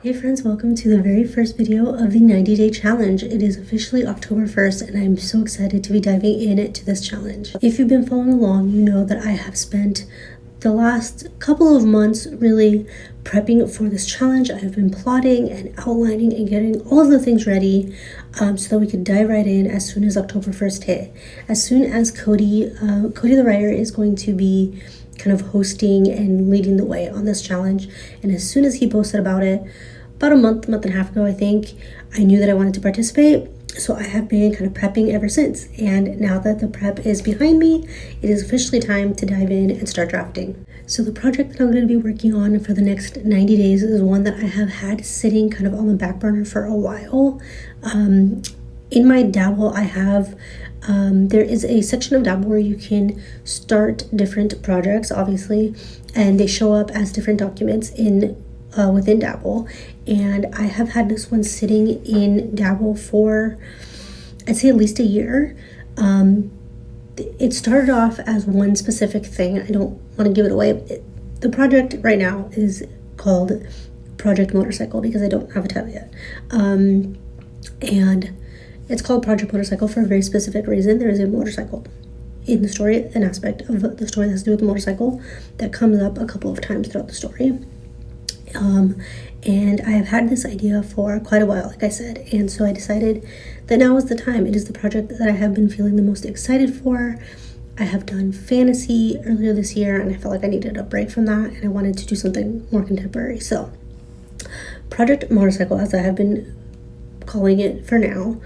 Hey friends, welcome to the very first video of the 90-day challenge. It is officially October 1st and I'm so excited to be diving into this challenge. If you've been following along, you know that I have spent the last couple of months really prepping for this challenge. I've been plotting and outlining and getting all of the things ready so that we could dive right in as soon as October 1st hit. As soon as Cody the writer is going to be kind of hosting and leading the way on this challenge, and as soon as he posted about it, about a month and a half ago, I think, I knew that I wanted to participate. So I have been kind of prepping ever since. And now that the prep is behind me, it is officially time to dive in and start drafting. So the project that I'm going to be working on for the next 90 days is one that I have had sitting kind of on the back burner for a while. In my Dabble, I have there is a section of Dabble where you can start different projects, obviously, and they show up as different documents within Dabble. And I have had this one sitting in Dabble for, I'd say, at least a year. It started off as one specific thing. I don't want to give it away. The project right now is called Project Motorcycle because I don't have a title yet. And it's called Project Motorcycle for a very specific reason. There is a motorcycle in the story, an aspect of the story that has to do with the motorcycle that comes up a couple of times throughout the story. And I have had this idea for quite a while, like I said, and so I decided that now is the time. It is the project that I have been feeling the most excited for. I have done fantasy earlier this year, and I felt like I needed a break from that, and I wanted to do something more contemporary. So, Project Motorcycle, as I have been calling it for now,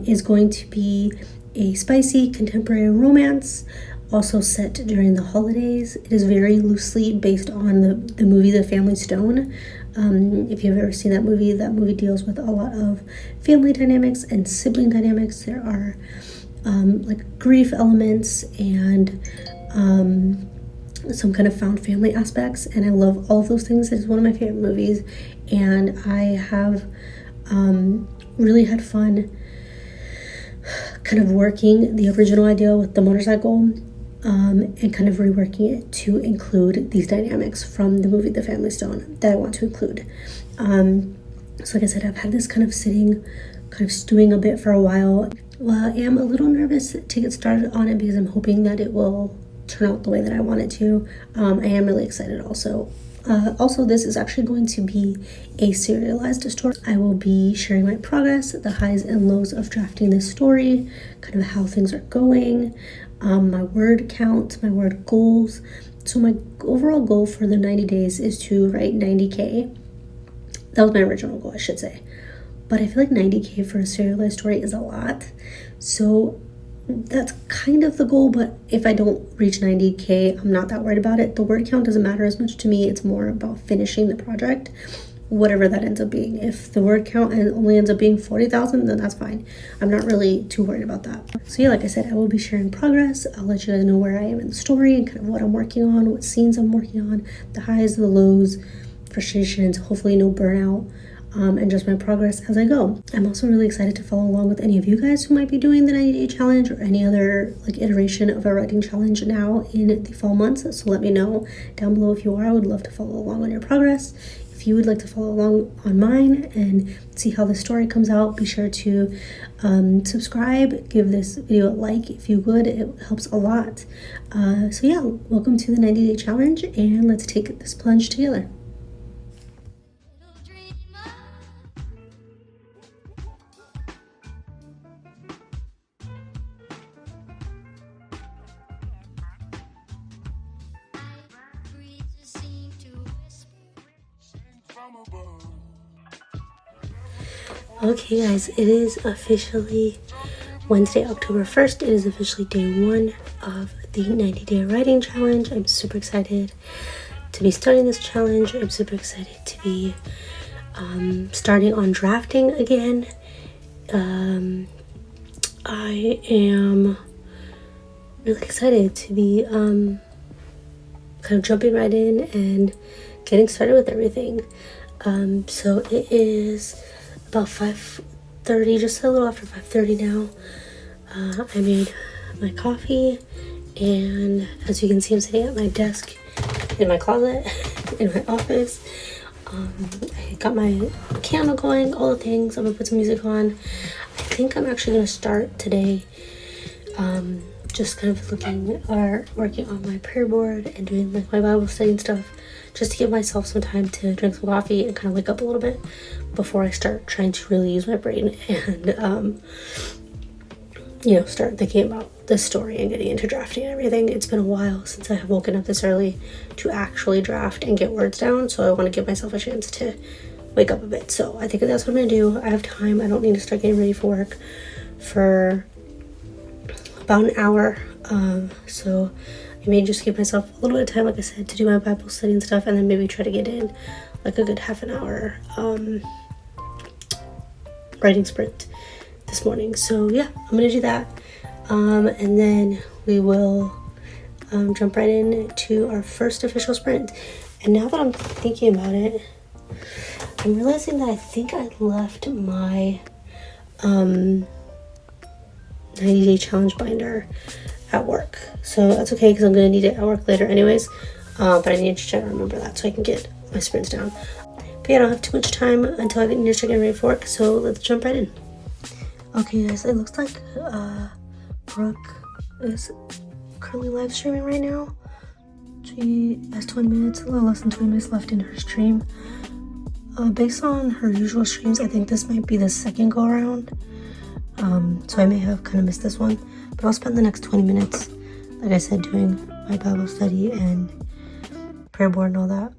is going to be a spicy contemporary romance, also set during the holidays. It is very loosely based on the movie The Family Stone. If you've ever seen that movie deals with a lot of family dynamics and sibling dynamics. There are like grief elements and some kind of found family aspects, and I love all of those things. It is one of my favorite movies, and I have really had fun kind of working the original idea with the motorcycle and kind of reworking it to include these dynamics from the movie The Family Stone that I want to include. So like I said, I've had this kind of sitting, kind of stewing a bit for a while. Well, I am a little nervous to get started on it because I'm hoping that it will turn out the way that I want it to. I am really excited also. Also, this is actually going to be a serialized story. I will be sharing my progress, the highs and lows of drafting this story, kind of how things are going, my word count, my word goals. So my overall goal for the 90 days is to write 90K. That was my original goal, I should say. But I feel like 90K for a serialized story is a lot. So that's kind of the goal, but if I don't reach 90K, I'm not that worried about it. The word count doesn't matter as much to me. It's more about finishing the project, whatever that ends up being. If the word count only ends up being 40,000, then that's fine. I'm not really too worried about that. So yeah, like I said, I will be sharing progress. I'll let you guys know where I am in the story and kind of what I'm working on, what scenes I'm working on, the highs, the lows, frustrations, hopefully no burnout. And just my progress as I go. I'm also really excited to follow along with any of you guys who might be doing the 90-day challenge or any other like iteration of a writing challenge now in the fall months. So let me know down below if you are. I would love to follow along on your progress. If you would like to follow along on mine and see how the story comes out, be sure to subscribe, give this video a like if you would. It helps a lot. So yeah, welcome to the 90-day challenge, and let's take this plunge together. Okay guys, it is officially Wednesday, October 1st. It is officially day one of the 90-day writing challenge. I'm super excited to be starting this challenge. I'm super excited to be starting on drafting again. I am really excited to be kind of jumping right in and getting started with everything. So it is about 5:30, just a little after 5:30 now. I made my coffee, and as you can see, I'm sitting at my desk in my closet in my office. I got my candle going, all the things. I'm gonna put some music on. I think I'm actually gonna start today just kind of looking or working on my prayer board and doing like my Bible study and stuff, just to give myself some time to drink some coffee and kind of wake up a little bit before I start trying to really use my brain and start thinking about the story and getting into drafting and everything. It's been a while since I have woken up this early to actually draft and get words down, so I want to give myself a chance to wake up a bit. So I think that's what I'm gonna do. I have time. I don't need to start getting ready for work for about an hour, so I may just give myself a little bit of time, like I said, to do my Bible study and stuff, and then maybe try to get in like a good half an hour writing sprint this morning. So yeah, I'm gonna do that, and then we will jump right into our first official sprint. And now that I'm thinking about it, I'm realizing that I think I left my 90-day challenge binder at work, so that's okay because I'm gonna need it at work later anyways, but I need to try to remember that so I can get my sprints down. But yeah, I don't have too much time until I need to start getting ready for work, so let's jump right in. Okay guys, it looks like Brooke is currently live streaming right now. She has 20 minutes, a little less than 20 minutes left in her stream. Based on her usual streams, I think this might be the second go around. So I may have kind of missed this one, but I'll spend the next 20 minutes, like I said, doing my Bible study and prayer board and all that.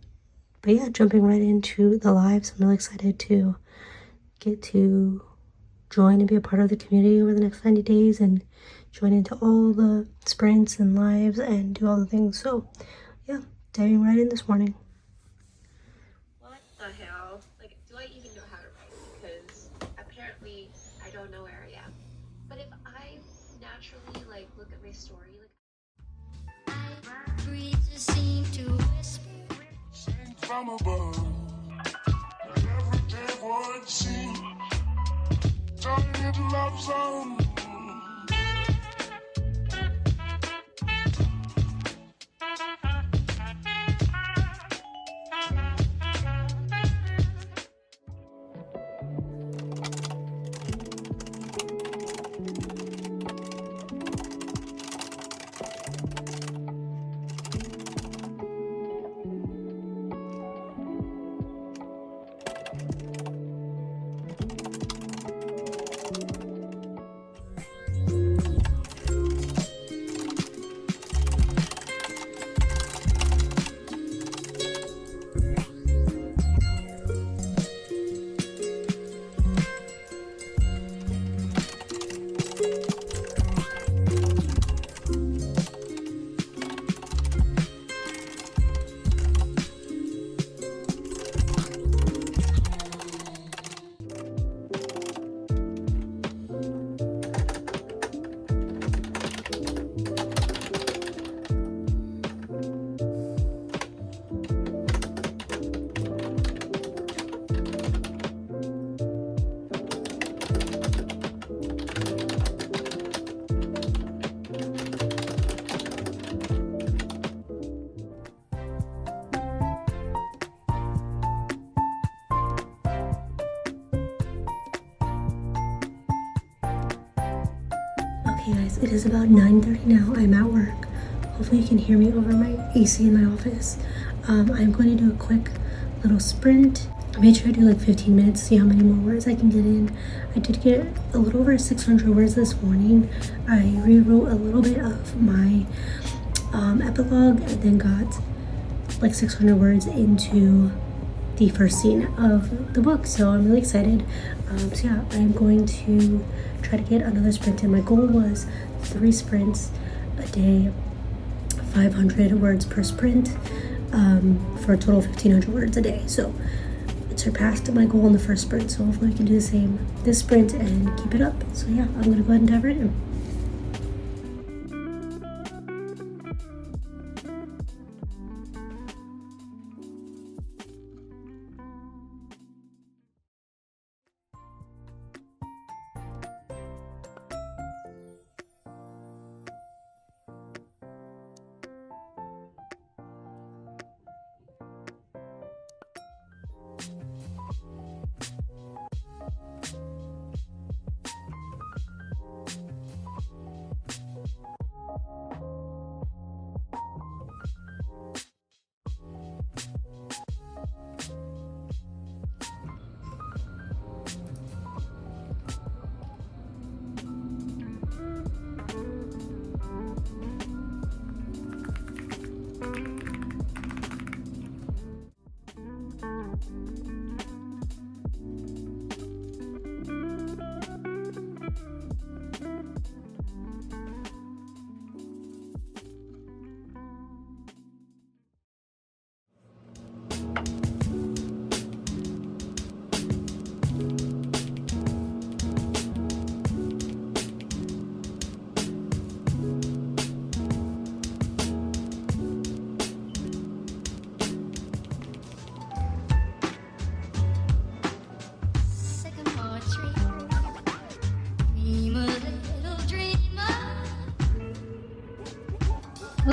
But yeah, jumping right into the lives. I'm really excited to get to join and be a part of the community over the next 90 days and join into all the sprints and lives and do all the things. So yeah, diving right in this morning. What the hell? Like, do I even know how to write? Because apparently I don't know where I am. But if I naturally like look at my story, like Breezes seem to whisper. Sing from above. Everyday would seem turn into love song. Okay guys, it is about 9:30 now. I'm at work. Hopefully you can hear me over my AC in my office. I'm going to do a quick little sprint. I made sure I do like 15 minutes, see how many more words I can get in. I did get a little over 600 words this morning. I rewrote a little bit of my epilogue and then got like 600 words into the first scene of the book, so I'm really excited. So yeah, I'm going to try to get another sprint in. My goal was 3 sprints a day, 500 words per sprint, for a total of 1,500 words a day. So it surpassed my goal in the first sprint, so hopefully I can do the same this sprint and keep it up. So yeah, I'm gonna go ahead and dive right in.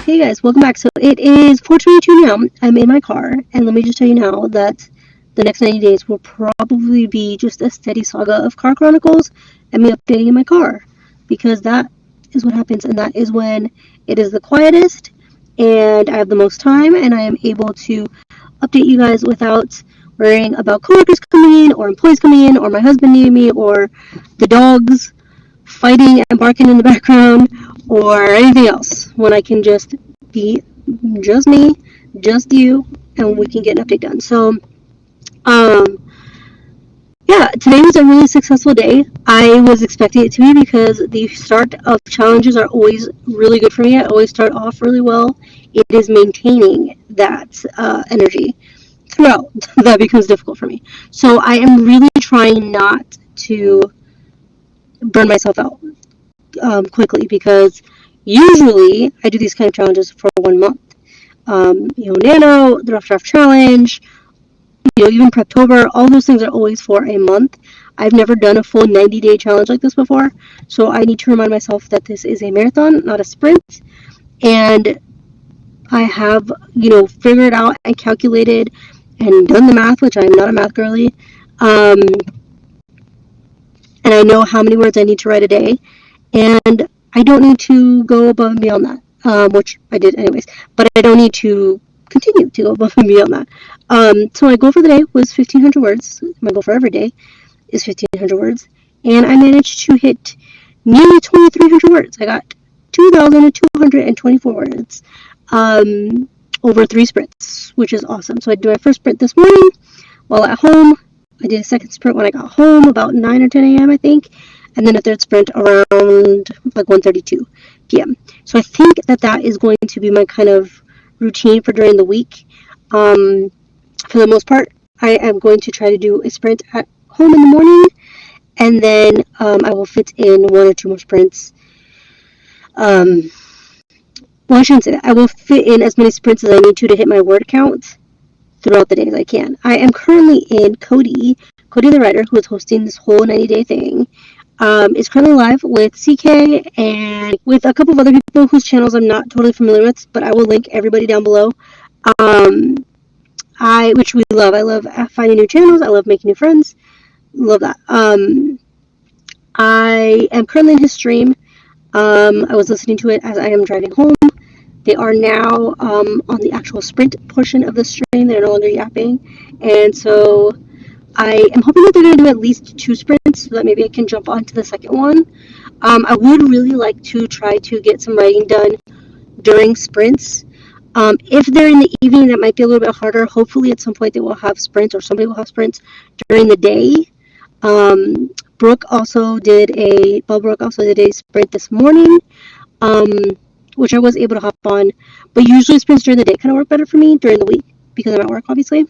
Hey guys, welcome back. So it is 4:22 now. I'm in my car, and let me just tell you now that the next 90 days will probably be just a steady saga of car chronicles and me updating in my car, because that is what happens, and that is when it is the quietest and I have the most time, and I am able to update you guys without worrying about coworkers coming in, or employees coming in, or my husband needing me, or the dogs fighting and barking in the background, or anything else, when I can just be just me, just you, and we can get an update done. So, yeah, today was a really successful day. I was expecting it to be, because the start of challenges are always really good for me. I always start off really well. It is maintaining that energy throughout that becomes difficult for me. So I am really trying not to burn myself out quickly, because usually I do these kind of challenges for 1 month. Nano, the Rough Draft Challenge, even Preptober, all those things are always for a month. I've never done a full 90-day challenge like this before, so I need to remind myself that this is a marathon, not a sprint. And I have, figured out and calculated and done the math, which I'm not a math girly. And I know how many words I need to write a day, and I don't need to go above and beyond that, which I did anyways, but I don't need to continue to go above and beyond that. So my goal for the day was 1,500 words. My goal for every day is 1,500 words, and I managed to hit nearly 2,300 words. I got 2,224 words over 3 sprints, which is awesome. So I did my first sprint this morning while at home. I did a second sprint when I got home about 9 or 10 a.m. I think, and then a third sprint around like 1:32 p.m. So I think that is going to be my kind of routine for during the week. For the most part, I am going to try to do a sprint at home in the morning, and then I will fit in 1 or 2 more sprints. Well, I shouldn't say that. I will fit in as many sprints as I need to hit my word count throughout the day as I can. I am currently in Cody the writer, who is hosting this whole 90-day thing. Is currently live with CK and with a couple of other people whose channels I'm not totally familiar with, but I will link everybody down below. Which we love. I love finding new channels. I love making new friends. Love that. I am currently in his stream. I was listening to it as I am driving home. They are now on the actual sprint portion of the stream. They're no longer yapping. And so I am hoping that they're going to do at least 2 sprints, so that maybe I can jump onto the second one. I would really like to try to get some writing done during sprints. If they're in the evening, that might be a little bit harder. Hopefully at some point they will have sprints, or somebody will have sprints during the day. Brooke also did a sprint this morning, which I was able to hop on, but usually sprints during the day kind of work better for me during the week, because I'm at work, obviously.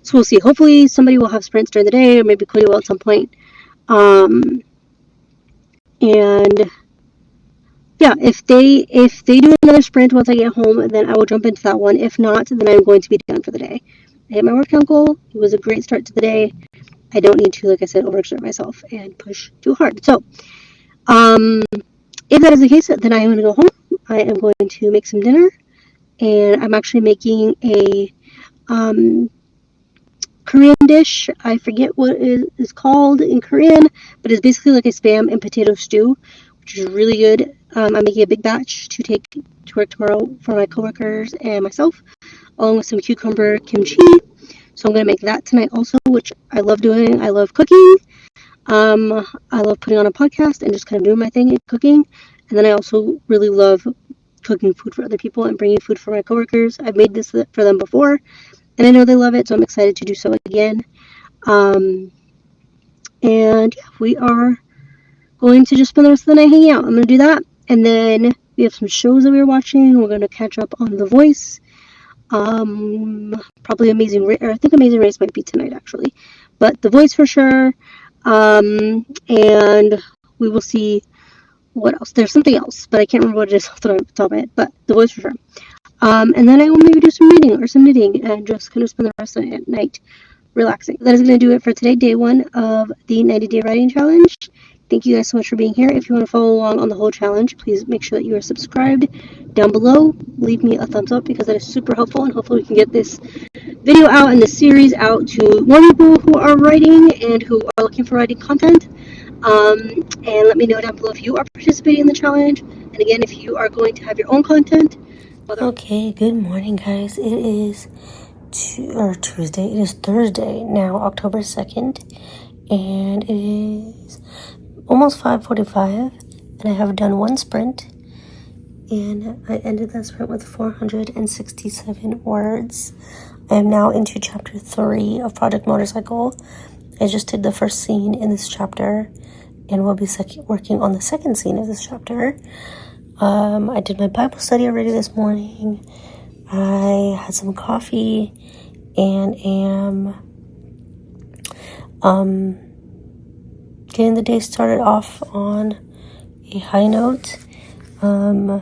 So we'll see. Hopefully somebody will have sprints during the day, or maybe Cody will at some point. And yeah, if they do another sprint once I get home, then I will jump into that one. If not, then I'm going to be done for the day. I hit my workout goal. It was a great start to the day. I don't need to, like I said, overexert myself and push too hard. So, if that is the case, then I am going to go home. I am going to make some dinner, and I'm actually making a Korean dish. I forget what it is called in Korean, but it's basically like a spam and potato stew, which is really good. I'm making a big batch to take to work tomorrow for my coworkers and myself, along with some cucumber kimchi. So I'm going to make that tonight also, which I love doing. I love cooking. I love putting on a podcast and just kind of doing my thing and cooking. And then I also really love cooking food for other people and bringing food for my coworkers. I've made this for them before, and I know they love it, so I'm excited to do so again. And yeah, we are going to just spend the rest of the night hanging out. I'm going to do that, and then we have some shows that we were watching. We're going to catch up on The Voice. Probably Amazing Race, or I think Amazing Race might be tonight actually, but The Voice for sure. And we will see what else. There's something else, but I can't remember what it is off the top of my head, but The Voice for sure. And then I will maybe do some reading or some knitting and just kind of spend the rest of the night relaxing. That is going to do it for today, day 1 of the 90-day writing challenge. thank you guys so much for being here. If you want to follow along on the whole challenge, please make sure that you are subscribed down below. Leave me a thumbs up because that is super helpful, and hopefully we can get this video out and this series out to more people who are writing and who are looking for writing content. And let me know down below if you are participating in the challenge, and again, if you are going to have your own content. Okay, good morning, guys. It is Tuesday. It is Thursday now, October 2nd, and it is almost 5:45, and I have done one sprint, and I ended that sprint with 467 words. I am now into chapter 3 of Project Motorcycle. I just did the first scene in this chapter, and we'll be working on the second scene of this chapter. I did my Bible study already this morning. I had some coffee and am getting the day started off on a high note. I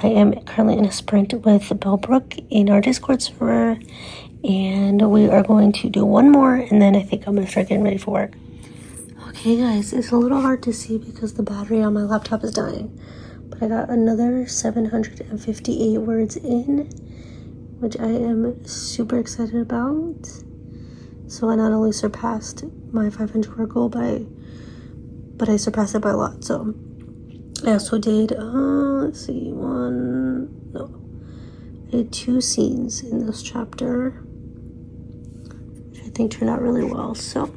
am currently in a sprint with Bellbrook in our Discord server, and we are going to do one more, and then I think I'm going to start getting ready for work. Okay, guys, it's a little hard to see because the battery on my laptop is dying, but I got another 758 words in, which I am super excited about. So I not only surpassed my 500 word goal, but I surpassed it by a lot. So I also did, I did 2 scenes in this chapter, which I think turned out really well. So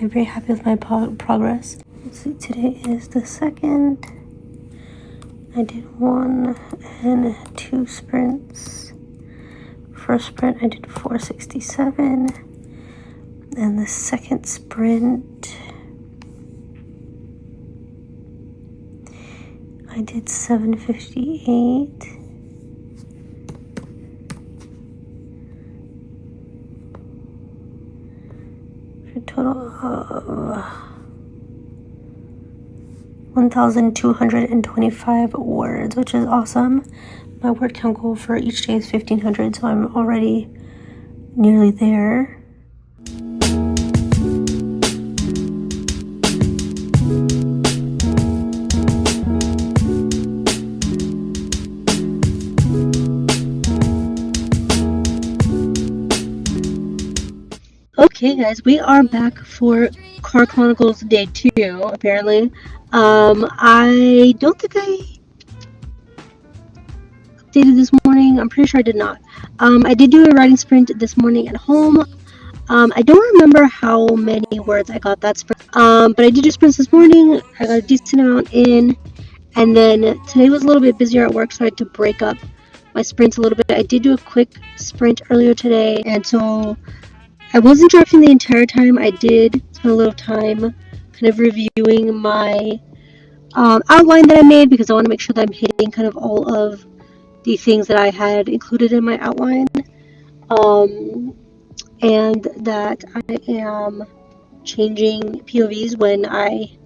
I'm very happy with my progress. Let's see, today is the 2nd. I did 1 and 2 sprints. First sprint I did 467, and the second sprint I did 758. For a total of 1,225 words, which is awesome. My word count goal for each day is 1,500, so I'm already nearly there. Okay, guys, we are back for Car Chronicles Day 2, apparently. I don't think I updated this morning. I'm pretty sure I did not. I did do a writing sprint this morning at home. I don't remember how many words I got that sprint. But I did do sprints this morning. I got a decent amount in. And then today was a little bit busier at work, so I had to break up my sprints a little bit. I did do a quick sprint earlier today, and so I wasn't drafting the entire time. I did spend a little time kind of reviewing my outline that I made, because I want to make sure that I'm hitting kind of all of the things that I had included in my outline, and that I am changing POVs when I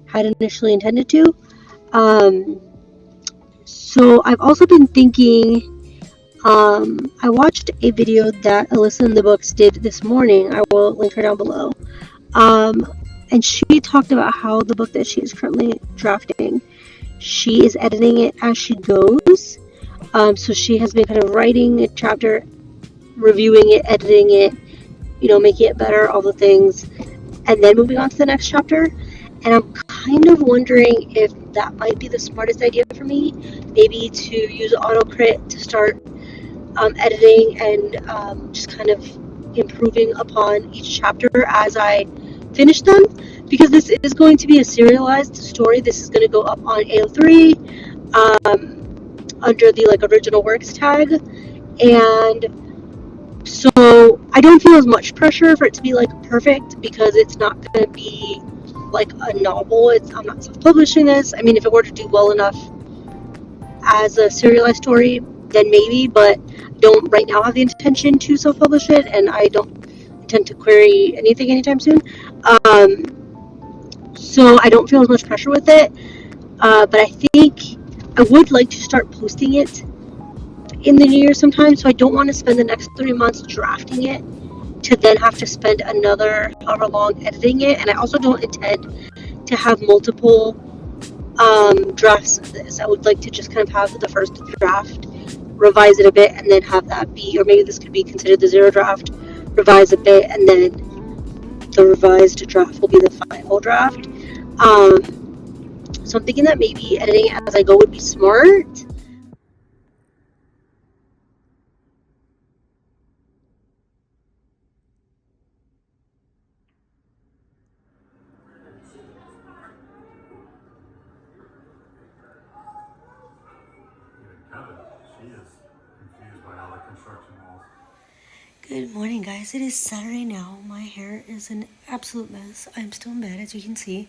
had initially intended to. So I've also been thinking, I watched a video that Alyssa in the Books did this morning. I will link her down below. And she talked about how the book that she is currently drafting, she is editing it as she goes. So she has been kind of writing a chapter, reviewing it, editing it, making it better, all the things, and then moving on to the next chapter. And I'm kind of wondering if that might be the smartest idea for me, maybe to use AutoCrit to start editing and just kind of improving upon each chapter as I finish them, because this is going to be a serialized story. This is going to go up on AO3 under the original works tag, and so I don't feel as much pressure for it to be perfect, because it's not going to be like a novel. I'm not self-publishing this. I mean, if it were to do well enough as a serialized story, then maybe, but I don't right now have the intention to self-publish it, and I don't intend to query anything anytime soon. So I don't feel as much pressure with it, but I think I would like to start posting it in the new year sometime, so I don't want to spend the next 3 months drafting it to then have to spend another however long editing it. And I also don't intend to have multiple drafts of this. I would like to just kind of have the first draft, revise it a bit, and then have that be, or maybe this could be considered the zero draft, revise a bit, and then the revised draft will be the final draft. So I'm thinking that maybe editing as I go would be smart. She is confused by all the construction walls. Good morning, guys. It is Saturday now. My hair is an absolute mess. I'm still in bed, as you can see.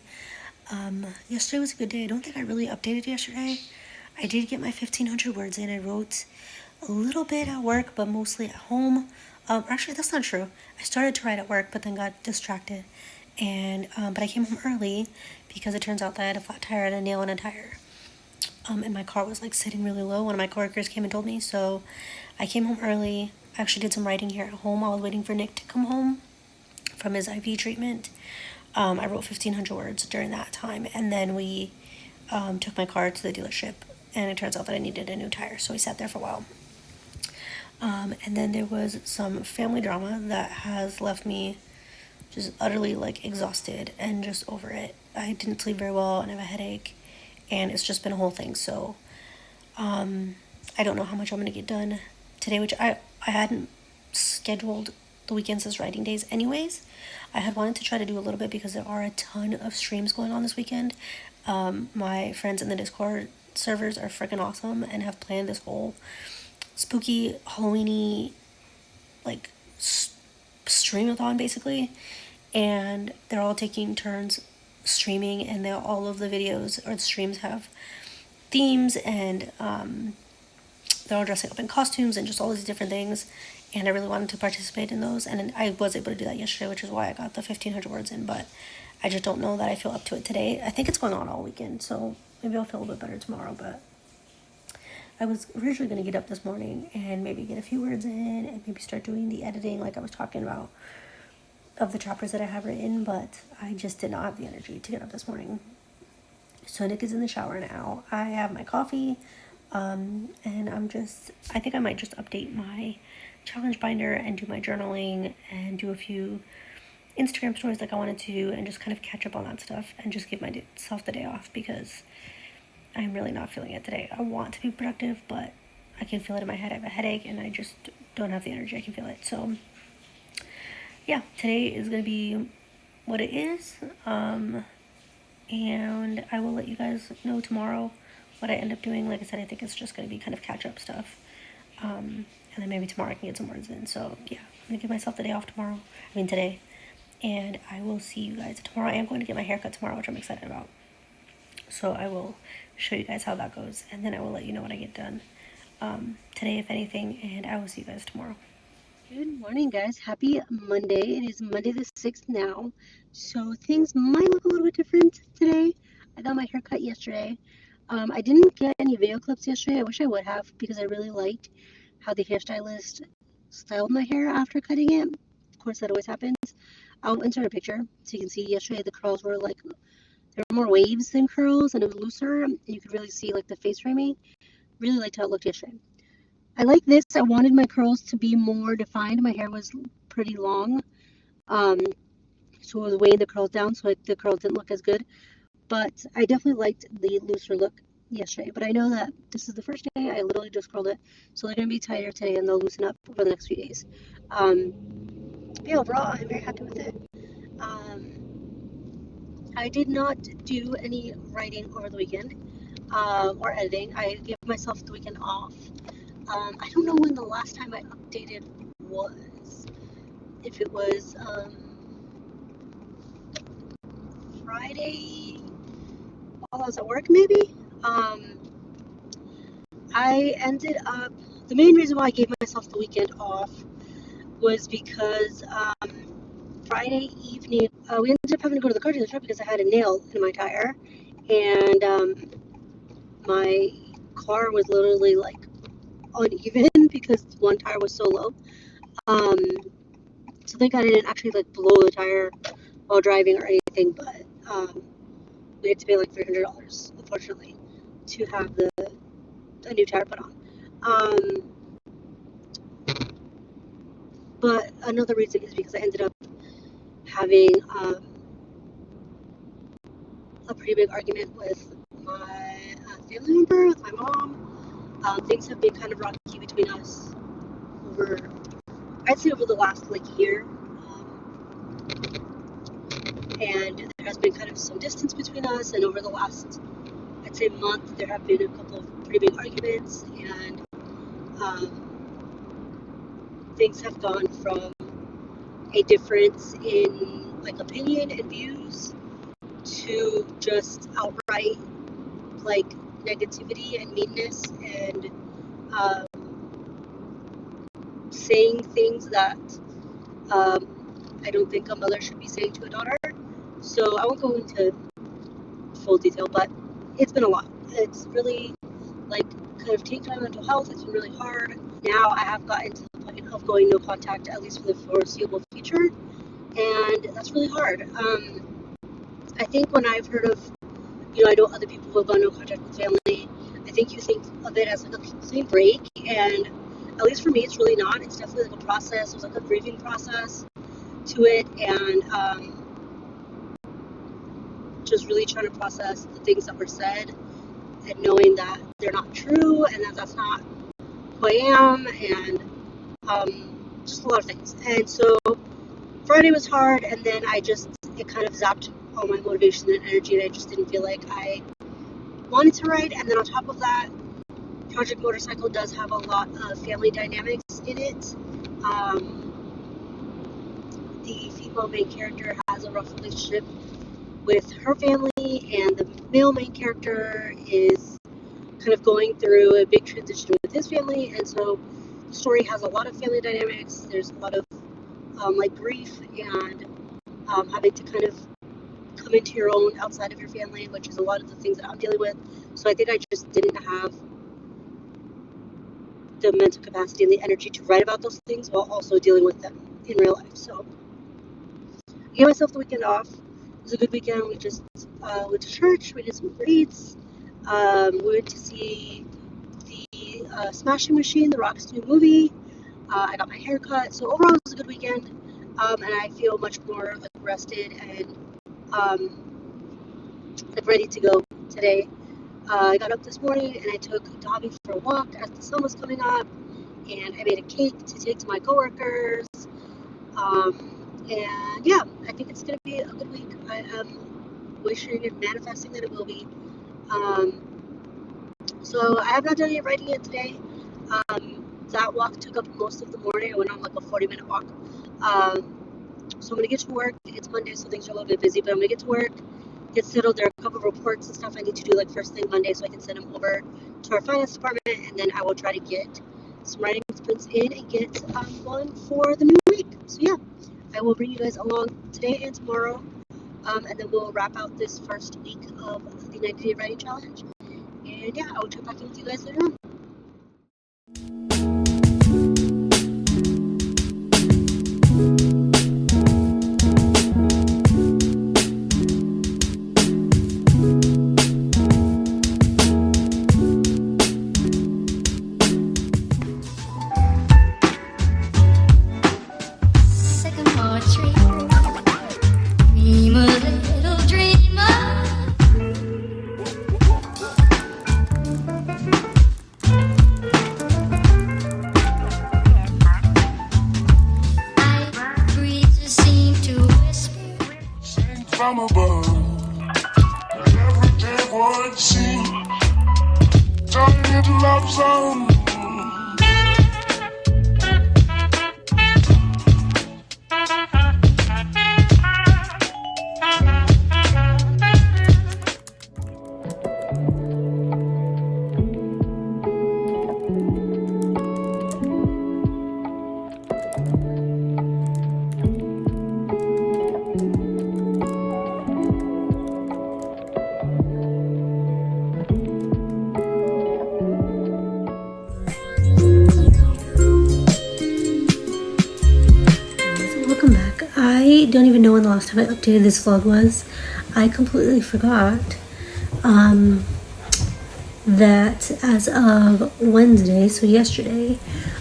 Yesterday was a good day. I don't think I really updated yesterday. I did get my 1,500 words in. I wrote a little bit at work, but mostly at home. Actually, that's not true. I started to write at work, but then got distracted. And but I came home early because it turns out that I had a flat tire and a nail in a tire. And my car was like sitting really low. One of my coworkers came and told me, so I came home early. I actually did some writing here at home. I was waiting for Nick to come home from his IV treatment. I wrote 1,500 words during that time, and then we took my car to the dealership, and it turns out that I needed a new tire, so we sat there for a while. And then there was some family drama that has left me just utterly like exhausted and just over it. I didn't sleep very well, and I have a headache, and it's just been a whole thing. So I don't know how much I'm going to get done today, which I hadn't scheduled the weekends as writing days anyways. I had wanted to try to do a little bit because there are a ton of streams going on this weekend. My friends in the Discord servers are freaking awesome and have planned this whole spooky Halloweeny like streamathon basically, and they're all taking turns streaming, and all of the videos or the streams have themes, and they're all dressing up in costumes and just all these different things, and I really wanted to participate in those, and I was able to do that yesterday, which is why I got the 1,500 words in, but I just don't know that I feel up to it today. I think it's going on all weekend, so maybe I'll feel a little bit better tomorrow, but I was originally going to get up this morning and maybe get a few words in and maybe start doing the editing like I was talking about of the chapters that I have written, but I just did not have the energy to get up this morning. So Nick is in the shower now. I have my coffee, and I think I might just update my challenge binder and do my journaling and do a few Instagram stories like I wanted to, and just kind of catch up on that stuff and just give myself the day off because I'm really not feeling it today. I want to be productive, but I can feel it in my head. I have a headache and I just don't have the energy. I can feel it. So yeah, today is going to be what it is. And I will let you guys know tomorrow what I end up doing. Like I said, I think it's just going to be kind of catch up stuff. And then maybe tomorrow I can get some words in. So yeah, I'm going to give myself the day off today. And I will see you guys tomorrow. I am going to get my haircut tomorrow, which I'm excited about. So I will show you guys how that goes. And then I will let you know what I get done today, if anything. And I will see you guys tomorrow. Good morning, guys. Happy Monday. It is Monday the 6th now. So things might look a little bit different today. I got my hair cut yesterday. I didn't get any video clips yesterday. I wish I would have because I really liked how the hairstylist styled my hair after cutting it. Of course, that always happens. I'll insert a picture so you can see yesterday the curls were like, there were more waves than curls and it was looser. And you could really see like the face framing. Really liked how it looked yesterday. I like this. I wanted my curls to be more defined. My hair was pretty long. So it was weighing the curls down so the curls didn't look as good. But I definitely liked the looser look yesterday. But I know that this is the first day. I literally just curled it. So they're going to be tighter today and they'll loosen up over the next few days. Yeah, overall, I'm very happy with it. I did not do any writing over the weekend or editing. I gave myself the weekend off. I don't know when the last time I updated was. If it was Friday while I was at work, maybe. I ended up, the main reason why I gave myself the weekend off was because Friday evening, we ended up having to go to the car dealership because I had a nail in my tire, and my car was literally like uneven because one tire was so low. So thank God I didn't actually like blow the tire while driving or anything, but we had to pay like $300, unfortunately, to have a new tire put on. But another reason is because I ended up having a pretty big argument with my family member, with my mom. Things have been kind of rocky between us I'd say over the last like year. And there has been kind of some distance between us, and over the last, I'd say, month, there have been a couple of pretty big arguments, and things have gone from a difference in like opinion and views to just outright like negativity and meanness, and saying things that I don't think a mother should be saying to a daughter. So I won't go into full detail, but it's been a lot. It's really like kind of taken my mental health. It's been really hard. Now I have gotten to the point of going no contact, at least for the foreseeable future, and that's really hard. I think when I've heard of, I know other people who have gone no contact with family, I think you think of it as like a clean break, and at least for me, it's really not. It's definitely like a process. There's like a grieving process to it, and just really trying to process the things that were said and knowing that they're not true and that that's not who I am, and just a lot of things. And so Friday was hard, and then it kind of zapped all my motivation and energy, and I just didn't feel like I wanted to ride. And then on top of that, Project Motorcycle does have a lot of family dynamics in it. The female main character has a rough relationship with her family, and the male main character is kind of going through a big transition with his family, and so the story has a lot of family dynamics. There's a lot of like grief and having to kind of come into your own outside of your family, which is a lot of the things that I'm dealing with. So I think I just didn't have the mental capacity and the energy to write about those things while also dealing with them in real life. So I gave myself the weekend off. It was a good weekend. We just went to church. We did some greets. We went to see the Smashing Machine, The Rock's new movie. I got my hair cut. So overall, it was a good weekend. And I feel much more like rested and like ready to go today. I got up this morning and I took Dobby for a walk as the sun was coming up, and I made a cake to take to my coworkers. And yeah, I think it's going to be a good week. I am wishing and manifesting that it will be. So I have not done any writing yet today. That walk took up most of the morning. I went on like a 40-minute walk. So I'm going to get to work. It's Monday, so things are a little bit busy, but I'm going to get to work, get settled. There are a couple of reports and stuff I need to do like first thing Monday, so I can send them over to our finance department, and then I will try to get some writing sprints in and get going for the new week. So yeah, I will bring you guys along today and tomorrow, and then we'll wrap out this first week of the 90-day writing challenge. And yeah, I will check back in with you guys later on. Sycamore tree, dream a little dreamer. I breezes seem to whisper. Sing from above. Every day would seem turning into love song. Welcome back. I don't even know when the last time I updated this vlog was. I completely forgot that as of Wednesday, so yesterday,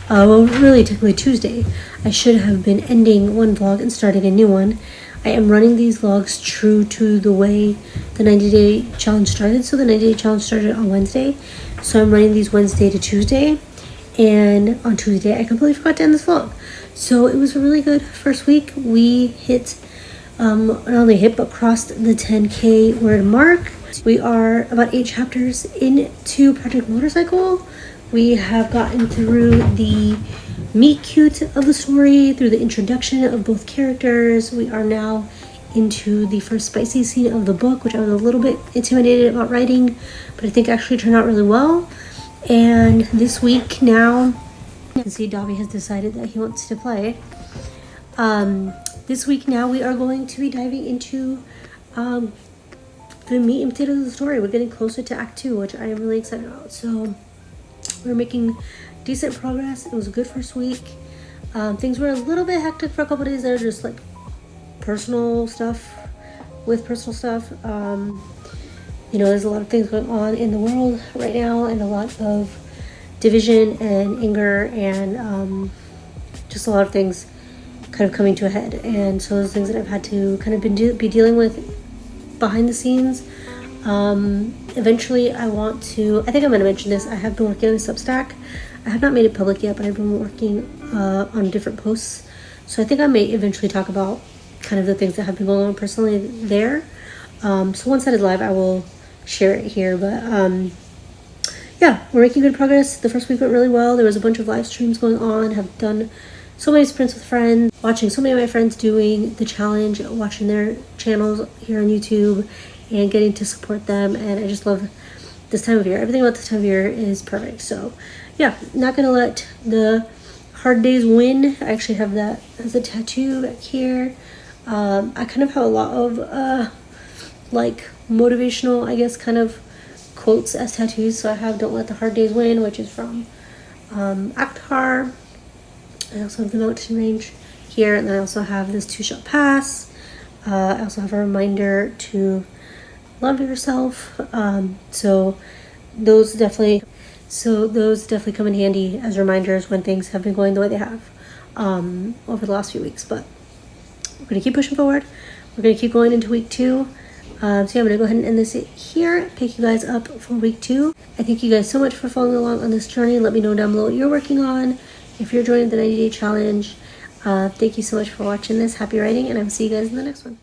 well, really technically Tuesday, I should have been ending one vlog and starting a new one. I am running these vlogs true to the way the 90-day challenge started. So the 90-day challenge started on Wednesday, so I'm running these Wednesday to Tuesday, and on Tuesday I completely forgot to end this vlog. So it was a really good first week. We hit, not only hit, but crossed the 10K word mark. We are about 8 chapters into Project Motorcycle. We have gotten through the meet cute of the story, through the introduction of both characters. We are now into the first spicy scene of the book, which I was a little bit intimidated about writing, but I think actually turned out really well. And this week now, you can see Dobby has decided that he wants to play. This week now we are going to be diving into the meat and potatoes of the story. We're getting closer to Act 2, which I am really excited about. So we're making decent progress. It was a good first week. Things were a little bit hectic for a couple days there, just like personal stuff with personal stuff. You know, there's a lot of things going on in the world right now, and a lot of division and anger and just a lot of things kind of coming to a head. And so those things that I've had to kind of be dealing with behind the scenes. Eventually I think I'm going to mention this. I have been working on a Substack. I have not made it public yet, but I've been working on different posts. So I think I may eventually talk about kind of the things that have been going on personally there. So once that is live, I will share it here. But yeah, we're making good progress. The first week went really well. There was a bunch of live streams going on. Have done so many sprints with friends, watching so many of my friends doing the challenge, watching their channels here on YouTube, and getting to support them. And I just love this time of year. Everything about this time of year is perfect. So yeah, not gonna let the hard days win. I actually have that as a tattoo back here. I kind of have a lot of like motivational, I guess, kind of quotes as tattoos. So I have "Don't Let the Hard Days Win," which is from Akhtar. I also have the mountain range here, and then I also have this "Too Shall Pass." I also have a reminder to love yourself. So those definitely come in handy as reminders when things have been going the way they have over the last few weeks. But we're gonna keep pushing forward. We're gonna keep going into week 2. So yeah, I'm gonna go ahead and end this here. Pick you guys up for week 2. I thank you guys so much for following along on this journey. Let me know down below what you're working on. If you're joining the 90-day challenge, thank you so much for watching this. Happy writing, and I will see you guys in the next one.